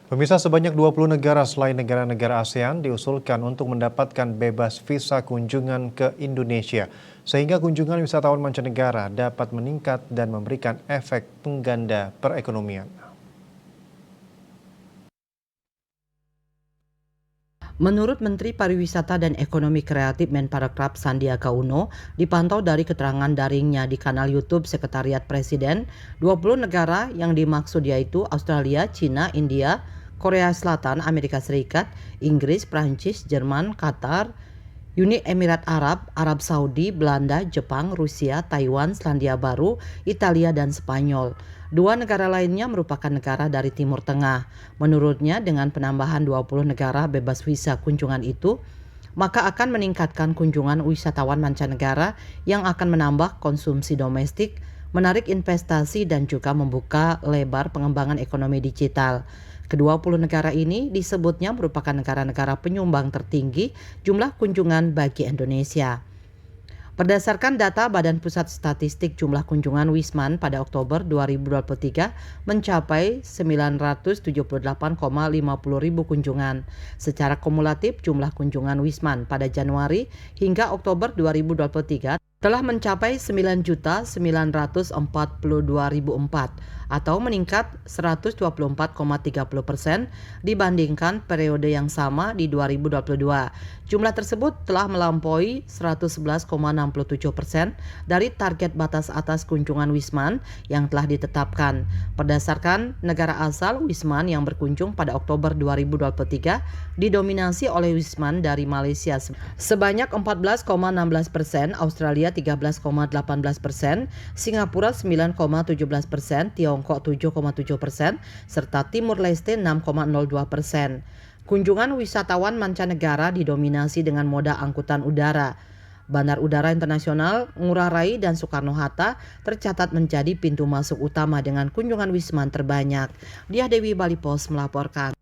Pemirsa, sebanyak 20 negara selain negara-negara ASEAN diusulkan untuk mendapatkan bebas visa kunjungan ke Indonesia, sehingga kunjungan wisatawan mancanegara dapat meningkat dan memberikan efek pengganda perekonomian. Menurut Menteri Pariwisata dan Ekonomi Kreatif Menparekraf Sandiaga Uno, dipantau dari keterangan daringnya di kanal YouTube Sekretariat Presiden, 20 negara yang dimaksud yaitu Australia, China, India, Korea Selatan, Amerika Serikat, Inggris, Prancis, Jerman, Qatar, Uni Emirat Arab, Arab Saudi, Belanda, Jepang, Rusia, Taiwan, Selandia Baru, Italia, dan Spanyol. Dua negara lainnya merupakan negara dari Timur Tengah. Menurutnya, dengan penambahan 20 negara bebas visa kunjungan itu, maka akan meningkatkan kunjungan wisatawan mancanegara yang akan menambah konsumsi domestik, menarik investasi, dan juga membuka lebar pengembangan ekonomi digital. Kedua-puluh negara ini disebutnya merupakan negara-negara penyumbang tertinggi jumlah kunjungan bagi Indonesia. Berdasarkan data Badan Pusat Statistik, jumlah kunjungan Wisman pada Oktober 2023 mencapai 978,50 ribu kunjungan. Secara kumulatif, jumlah kunjungan Wisman pada Januari hingga Oktober 2023 telah mencapai 9.942.004 atau meningkat 124,30% dibandingkan periode yang sama di 2022. Jumlah tersebut telah melampaui 111,67% dari target batas atas kunjungan Wisman yang telah ditetapkan. Berdasarkan negara asal, Wisman yang berkunjung pada Oktober 2023 didominasi oleh Wisman dari Malaysia sebanyak 14,16%, Australia 13,18%, Singapura 9,17%, Tiongkok 7,7%, serta Timur Leste 6,02%. Kunjungan wisatawan mancanegara didominasi dengan moda angkutan udara. Bandar Udara Internasional Ngurah Rai dan Soekarno-Hatta tercatat menjadi pintu masuk utama dengan kunjungan Wisman terbanyak. Diah Dewi, Bali Post melaporkan.